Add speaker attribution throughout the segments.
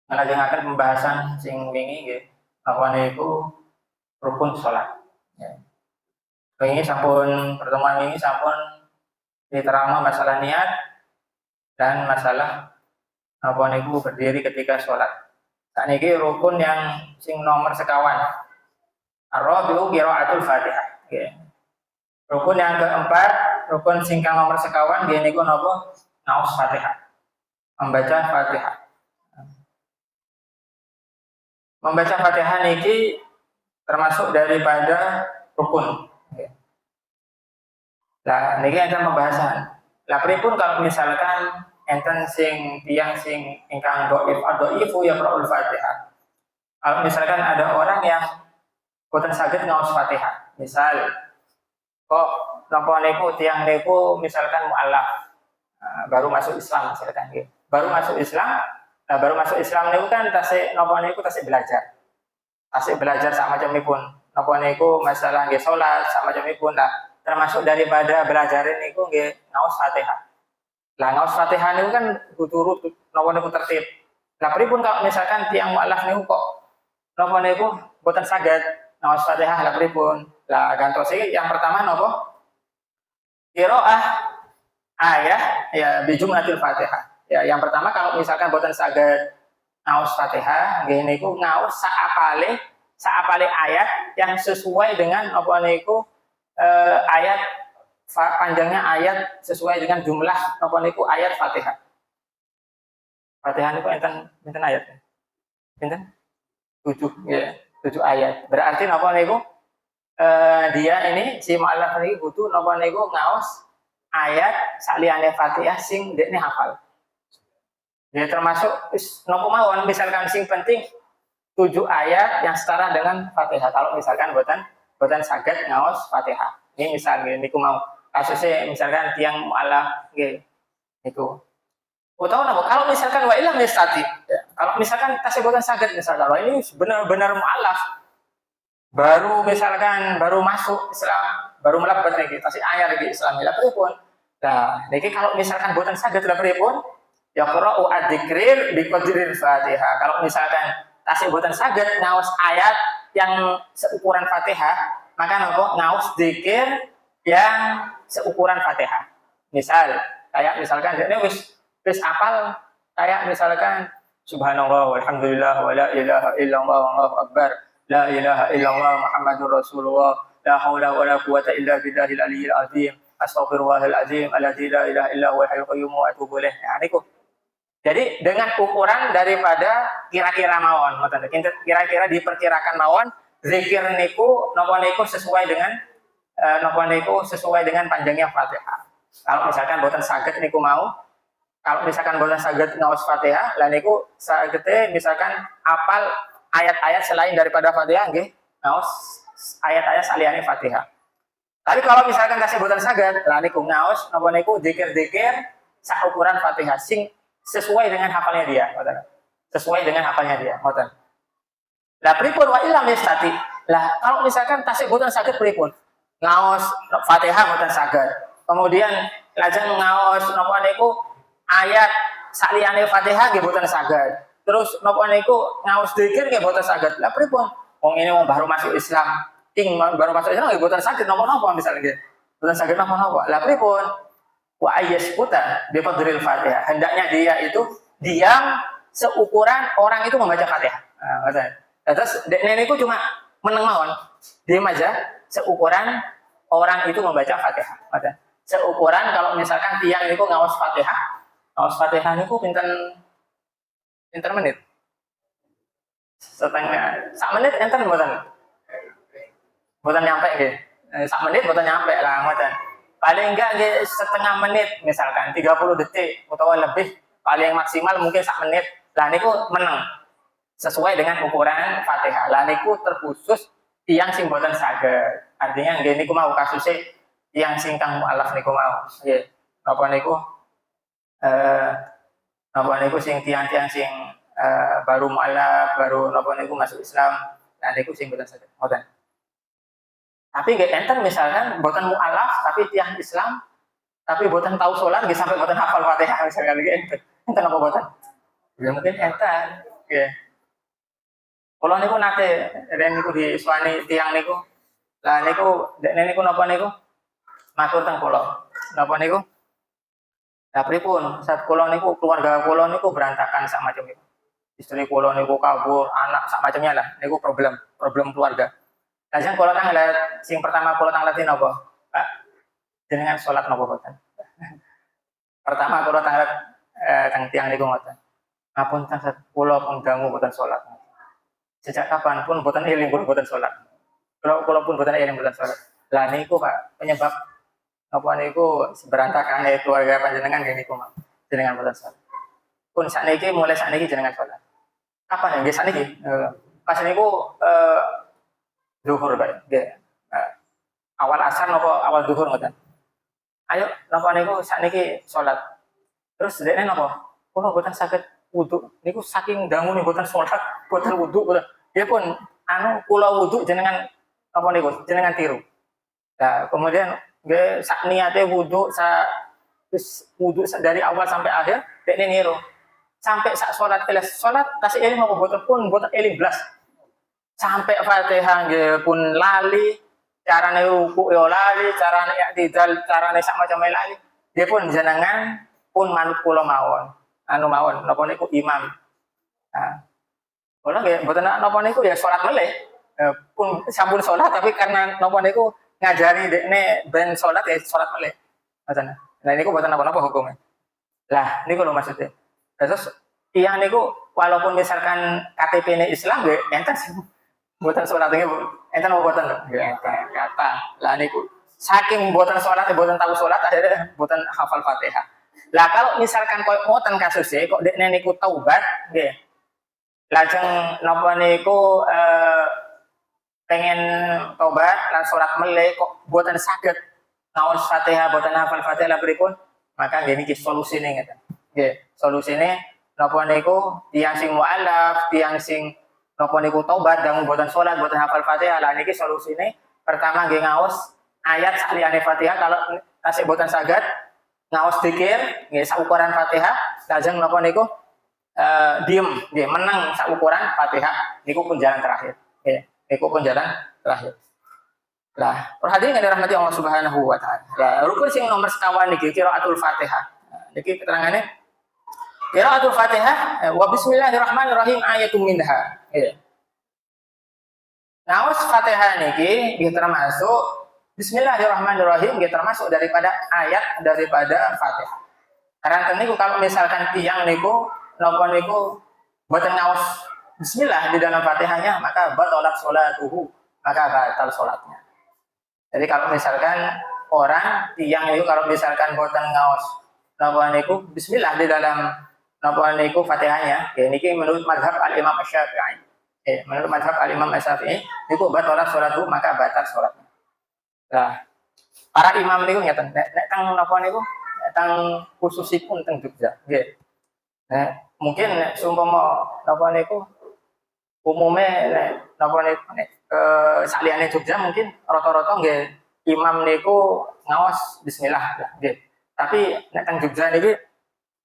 Speaker 1: ngelajengaken pembahasan sing wingi nggih apa niku rukun salat. Ya. Wingi sampun pertemuan wingi sampun diterangno masalah niat dan masalah apa niku berdiri ketika sholat. Sakniki rukun yang sing nomor sekawan. Ar-rabi'u qiraatul Fatihah. Nggih. Rukun yang keempat, rukun sing kang nomor sekawan nggih niku napa? Naos Fatihah. Membaca Fatihah. Membaca Fatihah niki termasuk daripada rukun. Nggih. Lah niki ada pembahasan. Lah pripun kalau misalkan enten sing tiyang sing ingkang dhaif adhaifu ya Qur'anul Fatihah. Kalau misalkan ada orang yang boten saged ngaos Fatihah, misal kok napa niku tiyang niku misalkan mualaf baru masuk Islam misalkan gitu. Baru masuk Islam, nah baru masuk Islam niku kan tasih napa niku tasih belajar. Tasih belajar sak macamipun. Napa niku masalah nggih salat sak macamipun. Nah, termasuk daripada belajar niku nggih ngaos Fatihah. Lah ngaos Fatihah niku kan turut napa niku tertib. Lah pripun kalau misalkan tiyang mualaf niku kok napa niku boten saged ngaos Fatihah lah pripun? Lah gantose yang pertama napa? Qiraah ayat ya bijumlatil Fatihah. Ya yang pertama kalau misalkan boten saged ngaos Fatihah nggih niku ngaos saapale ayat yang sesuai dengan apa niku ayat panjangnya ayat sesuai dengan jumlah apa niku ayat Fatihah. Fatihah niku enten ayat. Pinten? 7 ya, 7 ayat. Berarti napa niku dia ini si mualaf niki butuh napa niku ngaos ayat saliyane Fatihah sing dekne hafal. Ya termasuk napa mawon misalkan sing penting 7 ayat yang setara dengan Fatihah. Kalau misalkan boten saged ngaos Fatihah. Ini misalnya niku mau kasusnya misalkan tiang mualaf nggih niku. Utawa napa kalau misalkan wa ilam yastati. Ya, kalau misalkan tasih boten saged misalkan ini benar-benar mualaf baru misalkan baru masuk Islam, baru melebat niki tasih ayat niki Islam lha pripun? Nah, niki kalau misalkan boten saged lha pripun? Ya qra'u adzikrir bi qadril Fatihah. Kalau misalkan tasih boten saged ngaos ayat yang seukuran Fatihah, maka nopo ngaos zikir yang seukuran Fatihah. Misal kayak misalkan dia wis apal kayak misalkan subhanallah walhamdulillah wala ilaha illallah wallahu akbar la ilaha illallah muhammadur rasulullah la haula wala quwata illa billahil aliyyil azim astaghfirullahal azim alladzi la ilaha illa huwal hayyul qayyum wa atubu ilaih. Nah niku. Jadi dengan ukuran daripada kira-kira mawon, kira-kira diperkirakan mawon zikir niku napa niku sesuai dengan panjangnya Fatihah. Kalau misalkan boten saged niku mau, kalau misalkan boten saged ngaos Fatihah, lah niku sagede misalkan apal ayat-ayat selain daripada Fatihah nggih, ngaos ayat-ayat saliyane Fatihah. Tapi kalau misalkan tasih boten saged, lah niku ngaos napa niku zikir-zikir sak ukuran Fatihah sing sesuai dengan hafalnya dia, sesuai dengan hafalnya dia, ngoten. Lah pripun wa illam yastati. Lah kalau misalkan tasih boten saged pripun? Ngaos Fatihah boten saged. Kemudian lajeng ngaos napa niku ayat saliyane Fatihah nggih boten saged. Terus napa niku ngaos zikir nggih boten saged. Lah pripun? Wong ini wong baru masuk Islam. Baru masuk Islam nggih boten saged napa-napa misalnya nggih. Boten saged napa-napa. Lah pripun? Wa ayyaskuta bi fadril Fatihah. Hendaknya dia itu diam seukuran orang itu membaca Fatihah. Nah, terus niku cuma meneng mawon. Diam aja seukuran orang itu membaca Fatihah. Seukuran kalau misalkan tiang niku ngaos Fatihah. Ngaos Fatihah niku pinten menit? Setengah sak menit enten mboten? Mboten nyampe nggih. Sak menit mboten nyampe lah ngoten. Paling enggak setengah menit misalkan 30 detik atau lebih, paling maksimal mungkin sak menit. Lah niku meneng sesuai dengan ukuran Fatihah. Lah niku terkhusus tiyang sing boten saged. Artinya nggih niku mau kasusnya tiyang sing kang mualaf niku mau. Nggih. Napa niku sing tiyang-tiyang sing baru mualaf, baru napa niku masuk Islam. Lah niku sing boten saged. Ngoten. Tapi nggak enten misalkan boten mualaf tapi tiang Islam tapi boten tahu sholat nggak sampai boten hafal Fatihah misalkan gitu enten apa boten? Ya mungkin enten. Nggih. Kula niku nate ren niku disuwani tiyang niku. Lah niku dekne niku napa niku? Matur teng kula. Napa niku? Lah pripun? Saat kula niku keluarga kula niku berantakan sak macam niku. Istri kula niku kabur, anak sak macamnya lah. Niku problem, problem keluarga. Lajeng kula tanglet sing pertama kula tangleti napa? Pak, jenengan salat napa boten? Pertama kula tanglet teng tiyang niku ngoten. Ngapunten Sat, kula pun dangu boten salat. Sejak kapan pun boten eling kula boten salat. Kula pun boten eling boten salat. Lah niku Pak, penyebab apa niku berantakan keluarga panjenengan nggih niku Mak. Jenengan boten salat. Pun sakniki mulai sakniki jenengan salat. Kapan nggih sakniki? Pas niku zuhur Pak. Nggih. Awal asar napa awal zuhur ngoten. Ayo napa niku sakniki salat. Terus dekne napa? Kula boten saged wudu. Niku saking dangu nih boten salat, boten wudu, boten. Ya pun anu kula wudu jenengan apa niku? Jenengan tiru. Nah, kemudian nggih sak niate wudu terus wudu dari awal sampai akhir dekne niru. Sampai sak salat kelas salat tasih eling apa boten pun boten eling blas. Sampai Fatihah nggih pun lali, carane ruku yo lali, carane i'tidal, carane sak macam lali. Dia pun jenengan pun manut kula mawon. Anu mawon napa niku imam. Nah, kula nggih mboten napa niku ya salat meleh. Pun sampun salat tapi karena napa niku ngajari dekne ben salat ya salat meleh. Ngoten. Nah niku mboten napa-napa hukumnya. Lah niku lho maksudnya. Terus tiyang niku walaupun misalkan KTP-ne Islam nggih enten sih. Mboten salat nggih enten apa mboten lho? Nggih enten kata. Lah niku saking mboten salat mboten tahu salat akhirnya mboten hafal Fatihah. Lah kalau misalkan koyo ngoten kasusnya kok dekne niku taubat nggih. Lajeng napa niku pengen tobat lan salat meleh kok boten saged ngaos Fatihah boten hafal Fatihah pripun? Maka nggih niki solusine ngeten. Nggih, solusine napa niku tiyang sing mualaf, tiyang sing napa niku tobat dangu boten salat boten hafal Fatihah. Lah niki solusine pertama nggih ngaos ayat saliyane Fatihah kalau tasih boten saged ngaos dzikir nggih saukuran Fatihah lajeng napa niku diem nggih menang saukuran Fatihah niku pun jalan terakhir nggih niku pun jalan terakhir lah perhatian yang dirahmati Allah Subhanahu wa taala lah rukun sing nomor sekawan niki qiraatul Fatihah niki keterangannya qiraatul Fatihah wa bismillahirrahmanirrahim ayatun minha nggih ngaos Fatihah niki nggih termasuk Bismillahirrahmanirrahim dia termasuk daripada ayat daripada Fatihah. Karena niku kalau misalkan tiang niku napa niku boten ngaos bismillah di dalam Fatihahnya maka batalat sholatuhu, maka batal salatnya. Jadi kalau misalkan orang tiang niku kalau misalkan boten ngaos napa niku bismillah di dalam napa niku Fatihahnya, ya niki menurut mazhab Al-Imam Asy-Syafi'i. Menurut mazhab Al-Imam Asy-Syafi'i niku batalat sholatuhu maka batal salatnya. Nah, para imam niku ngeten, nek teng napa niku, nek teng khususipun teng Jogja, nggih. Nek mungkin nek sumpama napa niku umume nek napa niku nek saliyane Jogja mungkin rata-rata nggih imam niku ngaos bismillah lah, nggih. Tapi nek teng Jogja niki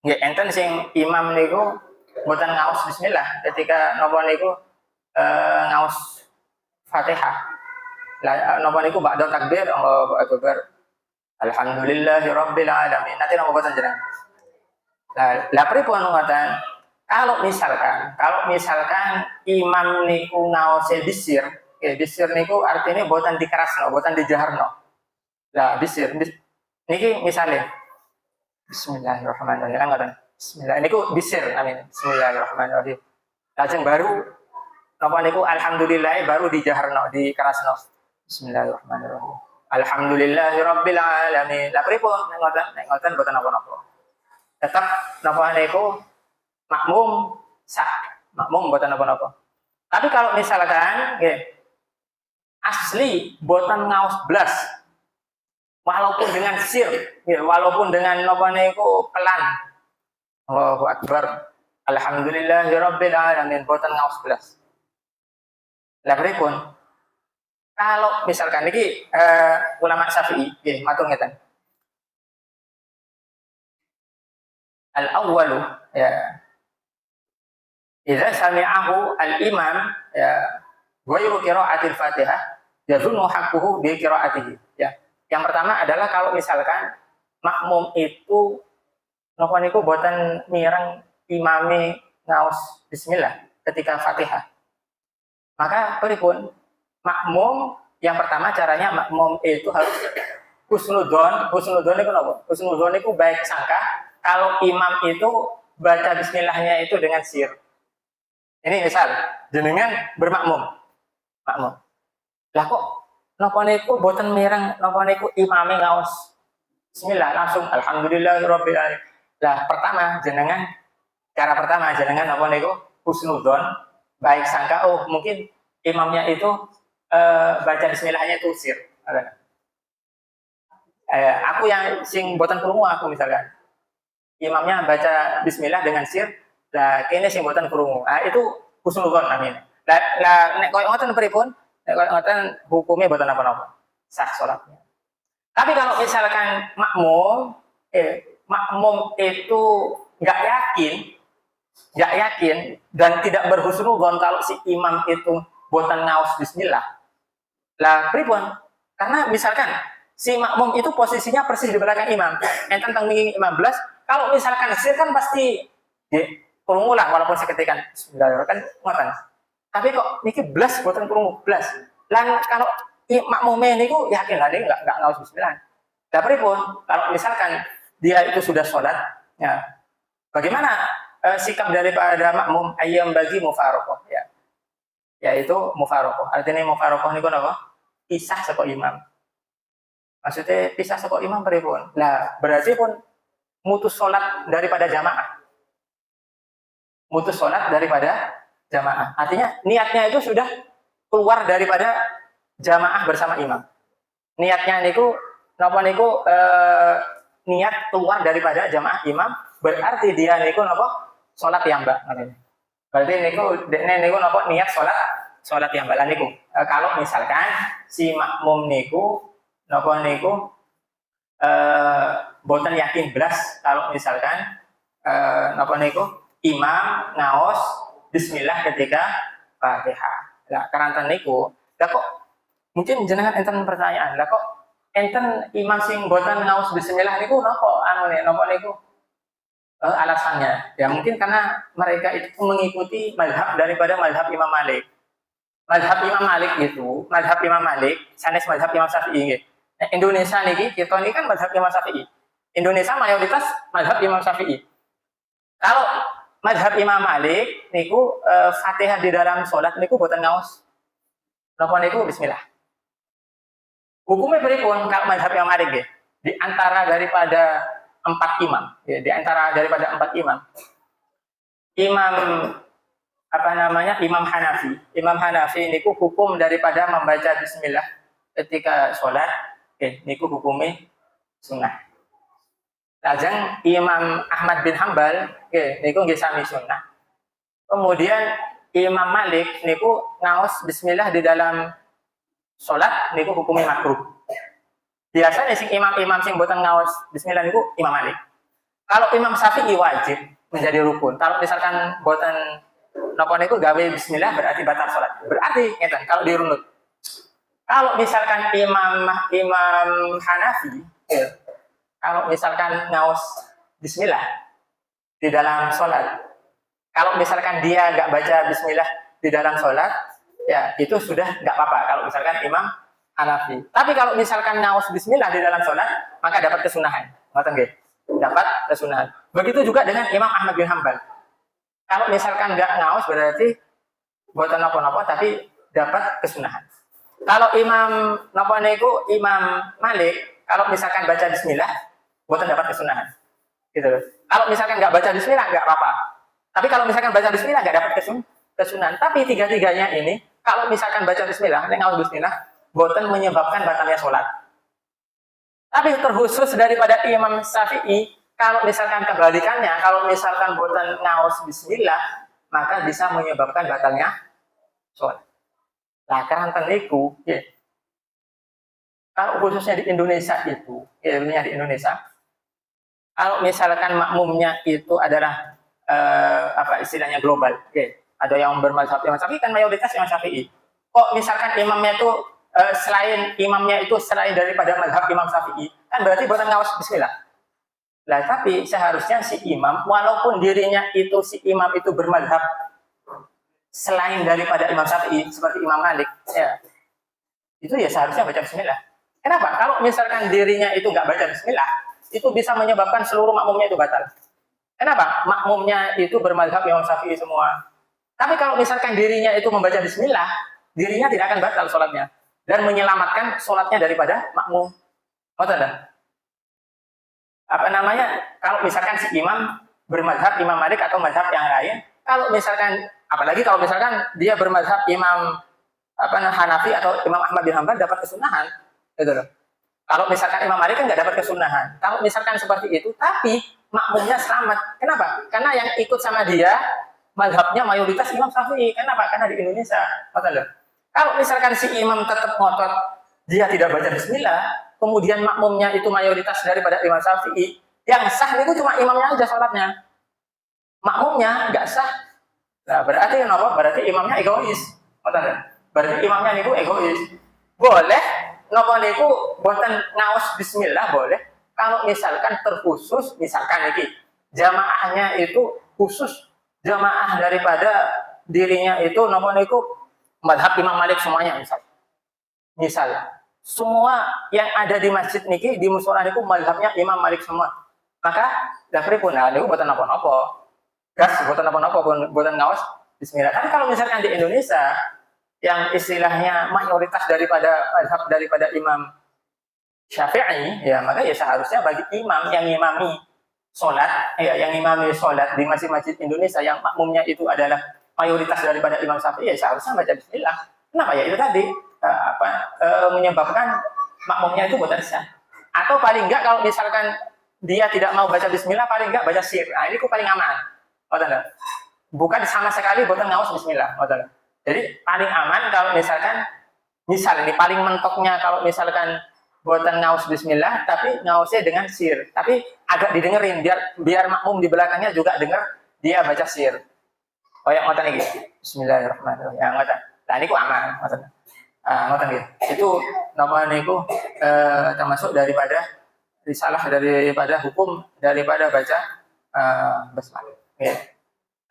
Speaker 1: nggih enten sing imam niku mboten ngaos bismillah ketika napa niku ngaos Fatihah. Lah napa niku ba'da takbir Allahu akbar. Alhamdulillahirabbil alamin. Nanti napa boten jenengan? Lah pripun ngoten? Kalau misalkan imam niku ngaose bisir, bisir niku artinya boten dikerasno, boten dijaharno. Lah bisir niki misalnya Bismillahirrahmanirrahim ngoten. Bismillah niku bisir amin. Bismillahirrahmanirrahim. Lajeng baru napa niku alhamdulillah baru dijaharno, dikerasno. Bismillahirrahmanirrahim. Alhamdulillahirabbil alamin. Lah pripun nek ngoten boten napa-napa. Tetap napa niku makmum sah. Makmum boten napa-napa. Tapi kalau misalkan nggih asli boten ngaos blas walaupun dengan sir, nggih walaupun dengan napa niku pelan. Allahu akbar. Alhamdulillahirabbil alamin boten ngaos blas. Lah pripun? Kalau misalkan ini ulama Syafi'i, matur ngeten. Al awwalu ya idza sami'ahu al-imam ya ghairu qira'atil Fatihah yazunnu haqquhu bi qira'atihi. Ya. Yang pertama adalah kalau misalkan makmum itu napa niku boten mireng imame ngaos bismillah ketika Fatihah. Maka pripun? Makmum yang pertama caranya makmum itu harus husnudzon. Husnudzon itu apa? Husnudzon itu baik sangka kalau imam itu baca bismillahnya itu dengan sir. Ini misal jenengan bermakmum, makmum. Lah kok napa niku boten mireng napa niku imame ngaos bismillah langsung alhamdulillahirabbil alamin. Lah pertama jenengan cara pertama jenengan napa niku husnudzon, baik sangka oh mungkin imamnya itu baca bismillahnya itu sir. Aku yang sing boten krungu aku misalkan. Imamnya baca bismillah dengan sir, lah kene sing boten krungu. Itu husnudzon amin. Lah nek koyo ngoten pripun? Nek koyo ngoten hukumnya boten apa-apa. Sah salatnya. Tapi kalau misalkan makmum itu nggak yakin dan tidak berhusnudzon kalau si imam itu boten ngaos bismillah. Lah pripun? Karena misalkan si makmum itu posisinya persis di belakang imam. Enten teng 15, kalau misalkan sir kan pasti krungu lah walaupun seketikan bismillahirrahmanirrahim ngoten. Tapi kok niki blas boten krungu blas. Lan kalau makmume niku yakin lah dia enggak ngaos bismillah. Lah pripun? Kalau misalkan dia itu sudah sholat, ya bagaimana sikap daripada makmum ayam bagi mufarokoh ya, yaitu mufarokoh. Artinya mufarokoh niku napa? Pisah saka imam. Maksudnya pisah saka imam pripun? Lah berarti pun mutus sholat daripada jamaah. Mutus sholat daripada jamaah. Artinya niatnya itu sudah keluar daripada jamaah bersama imam. Niatnya niku napa niku niat keluar daripada jamaah imam, berarti dia niku napa sholat yamba. Berarti niku dekne niku napa niat sholat yamba lan niku. Kalau misalkan si makmum niku napa niku boten yakin belas kalau misalkan napa niku imam ngaos bismillah ketika Fatihah. Lah karanten niku, lah kok mungkin jenengan enten pertanyaan, lah kok enten imam sing boten ngaos bismillah niku napa niku alasannya? Ya mungkin karena mereka itu mengikuti mazhab daripada mazhab Imam Malik. Mazhab Imam Malik, sanes mazhab Imam Syafi'i nggih. Indonesia niki kita ini kan mazhab Imam Syafi'i. Indonesia mayoritas mazhab Imam Syafi'i. Kalau mazhab Imam Malik niku Fatihah di dalam sholat niku boten ngaos napa niku bismillah. Hukumnya pripun kalau mazhab Imam Malik nggih? Di antara daripada 4 imam, ya, di antara daripada 4 imam. Imam Imam Hanafi. Imam Hanafi niku hukum daripada membaca bismillah ketika sholat, niku hukumnya sunnah. Lajeng Imam Ahmad bin Hambal, niku nggih sami sunnah. Kemudian Imam Malik niku ngaos bismillah di dalam sholat niku hukumnya makruh. Biasanya sing imam-imam sing boten ngaos bismillah niku Imam Malik. Kalau Imam Syafi'i wajib menjadi rukun. Kalau misalkan boten napa niku gawe bismillah berarti batal sholat. Berarti ngeten kalau dirunut. Kalau misalkan Imam Hanafi, kalau misalkan ngaos bismillah di dalam sholat, kalau misalkan dia nggak baca bismillah di dalam sholat, ya itu sudah nggak apa-apa. Kalau misalkan Imam Hanafi. Tapi kalau misalkan ngaos bismillah di dalam sholat, maka dapat kesunahan. Ngoten nggih? Dapat kesunahan. Begitu juga dengan Imam Ahmad bin Hambal. Kalau misalkan nggak ngaos berarti boten napa-napa tapi dapat kesunahan. Kalau Imam Malik, kalau misalkan baca bismillah, boten dapat kesunahan. Gitu. Kalau misalkan nggak baca bismillah nggak apa-apa. Tapi kalau misalkan baca bismillah nggak dapat kesunahan. Tapi tiga-tiganya ini, kalau misalkan baca bismillah, ngaos bismillah, boten menyebabkan batalnya sholat. Tapi terkhusus daripada Imam Syafi'i, kalau misalkan kebalikannya, kalau misalkan boten ngaos bismillah, maka bisa menyebabkan batalnya sholat. Nah, karanten niku, ya. Kalau khususnya di Indonesia itu, ya di Indonesia, kalau misalkan makmumnya itu adalah apa istilahnya global. Ada yang bermadzhab Imam Syafi'i kan mayoritas Imam Syafi'i. Kok misalkan imamnya itu selain daripada mazhab Imam Syafi'i, kan berarti bukan ngawas bismillah. Lah tapi seharusnya si imam, walaupun dirinya itu si imam itu bermazhab selain daripada Imam Syafi'i seperti Imam Malik, ya itu ya seharusnya baca bismillah. Kenapa? Kalau misalkan dirinya itu nggak baca bismillah, itu bisa menyebabkan seluruh makmumnya itu batal. Kenapa? Makmumnya itu bermazhab Imam Syafi'i semua. Tapi kalau misalkan dirinya itu membaca bismillah, dirinya tidak akan batal sholatnya dan menyelamatkan sholatnya daripada makmum. Apa namanya? Kalau misalkan si imam bermazhab Imam Malik atau mazhab yang lain, kalau misalkan apalagi kalau misalkan dia bermazhab Imam Hanafi atau Imam Ahmad bin Hanbal dapat kesunahan, gitu loh. Kalau misalkan Imam Malik kan nggak dapat kesunahan. Kalau misalkan seperti itu, tapi makmumnya selamat. Kenapa? Karena yang ikut sama dia mazhabnya mayoritas Imam Syafi'i. Kenapa? Karena di Indonesia. Kalau misalkan si imam tetap ngotot dia tidak baca bismillah, kemudian makmumnya itu mayoritas daripada Imam Syafi'i, yang sah itu cuma imamnya aja sholatnya. Makmumnya nggak sah. Nah, berarti apa? Berarti imamnya egois. Berarti imamnya itu egois. Boleh napa niku boten ngaos bismillah boleh. Kalau misalkan terkhusus, misalkan iki jamaahnya itu khusus jamaah daripada dirinya itu napa niku mazhab Imam Malik semuanya misal semua yang ada di masjid niki di musola niku mazhabnya Imam Malik semua, maka dafri pun niku boten napa-napa gas boten napa-napa boten ngaos bismillah. Tapi kalau misalkan di Indonesia yang istilahnya mayoritas daripada Imam Syafi'i, ya maka ya seharusnya bagi imam yang imami sholat, yang imami sholat di masjid-masjid Indonesia yang makmumnya itu adalah mayoritas daripada Imam Syafi'i, ya seharusnya baca bismillah. Kenapa ya? Itu tadi menyebabkan makmumnya itu boten sah. Atau paling enggak kalau misalkan dia tidak mau baca bismillah, paling enggak baca sir. Nah, ini paling aman. Bukan sama sekali boten ngawas bismillah. Jadi paling aman kalau misalkan ini paling mentoknya kalau misalkan buatan ngaus bismillah tapi ngausnya dengan sir, tapi agak didengerin biar makmum di belakangnya juga dengar dia baca sir. Oh ya ngoten iki. Bismillahirrahmanirrahim. Ya ngoten. Nah niku aman ngoten. Ngoten iki. Itu napa niku termasuk daripada hukum daripada baca basmalah. Ya.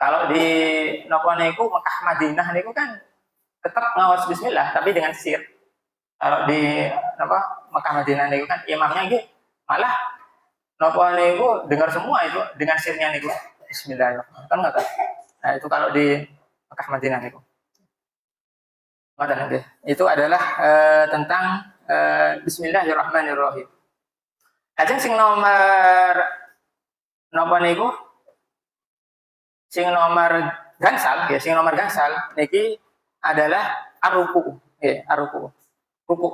Speaker 1: Kalau di napa niku Mekah Madinah niku kan tetap ngawas bismillah tapi dengan sir. Kalau di Mekah Madinah niku kan imamnya gitu malah napa niku dengar semua itu dengan sirnya niku bismillahirrahmanirrahim. Kan enggak tahu. Nah, itu kalau di Mekah Madinah niku. Itu adalah tentang bismillahirrahmanirrahim. Ajeng sing nomor napa niku? Sing nomor gangsal niki adalah ar-ruku. Ar-ruku. Ruku,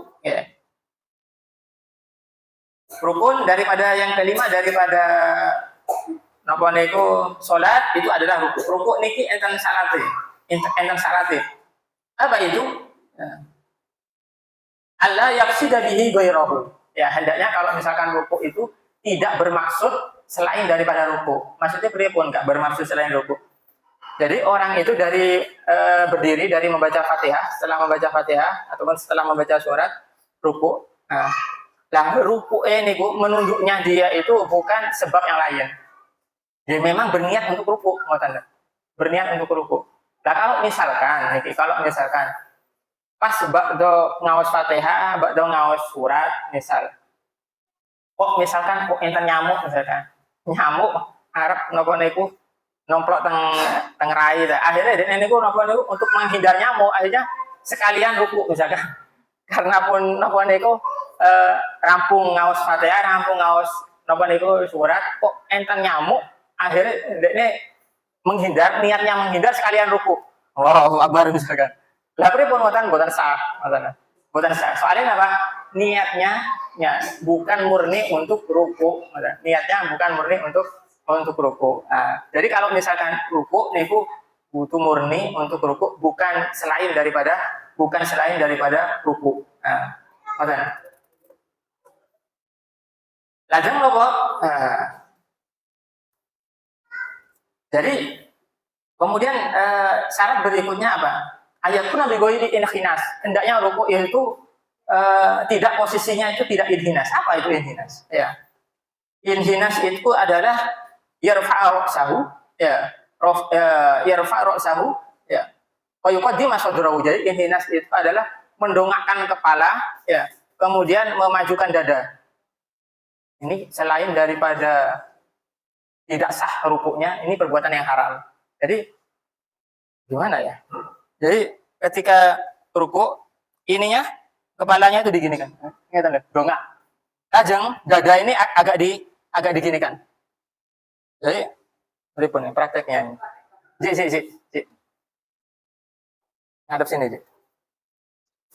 Speaker 1: Rukun daripada yang kelima daripada napa niku salat itu adalah ruku. Ruku niki enten salate. Apa itu? Allah yaqsida bihi ghairahu. Ya, hendaknya kalau misalkan ruku itu tidak bermaksud selain daripada ruku. Maksudnya pripun enggak bermaksud selain ruku. Jadi orang itu berdiri dari membaca Fatihah, setelah membaca Fatihah ataupun setelah membaca surat ruku. Lah ruku ini menunjuknya dia itu bukan sebab yang lain. Dia memang berniat untuk ruku, berniat untuk ruku. Nah kalau misalkan pas bakdo ngawas Fatihah, bakdo ngawas surat, kok enten nyamuk arep napa niku nomplok teng rai. Akhirnya ini untuk menghindar nyamuk akhirnya sekalian ruku misalkan. Karena pun napa niku rampung ngaos Fatihah, rampung ngaos napa niku surat kok enten nyamuk, akhirnya ini niatnya menghindar sekalian ruku. Allahu Akbar misalkan. Lah pripun boten sah. Soalnya apa? Niatnya bukan murni untuk ruku. Niatnya bukan murni untuk ruku. Nah, jadi kalau misalkan ruku niku butuh murni untuk ruku, bukan selain daripada ruku. Nah, ngoten. Lajeng napa? Jadi kemudian syarat berikutnya apa? Ayatun nabi goiri inhinas. Hendaknya rukuk itu tidak posisinya itu tidak inhinas. Apa itu inhinas? Ya. Inhinas itu adalah yarfa' ra'sahu, ya. Yarfa' ra'sahu, ya. Wa yuqaddim sadrahu. Jadi inhinas itu adalah mendongakkan kepala, ya. Kemudian memajukan dada. Ini selain daripada tidak sah rukuknya, ini perbuatan yang haram. Jadi gimana ya? Jadi ketika rukuk, ininya kepalanya itu diginikan, ngerti? Dongak. Kajang dada ini agak diginikan. Jadi berikut nih prakteknya. Ji. Ngadep sini, Ji.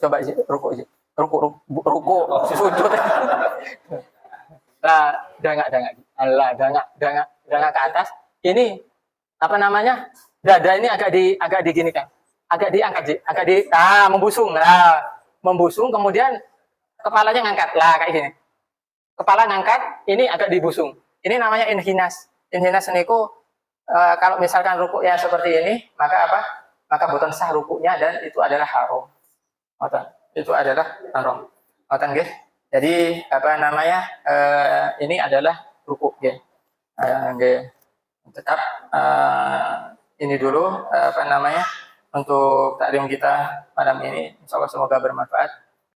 Speaker 1: Coba Ji, rukuk Ji. Rukuk, sujud. Lah, dangak. Allah, dangak ke atas. Ini apa namanya? Dada ini agak diginikan. Agak diangkat, Ji. Membusung. Lah, membusung kemudian kepalanya ngangkat. Lah, kayak gini. Kepala ngangkat, ini agak dibusung. Ini namanya inhinas. Inhinas niku kalau misalkan rukuknya seperti ini, maka apa? Maka boten sah rukuknya dan itu adalah haram. Itu adalah haram. Nggih. Jadi apa namanya? Ini adalah rukuk nggih. Nggih. Tetap ini dulu apa namanya? Untuk taklim kita malam ini. Insyaallah semoga bermanfaat.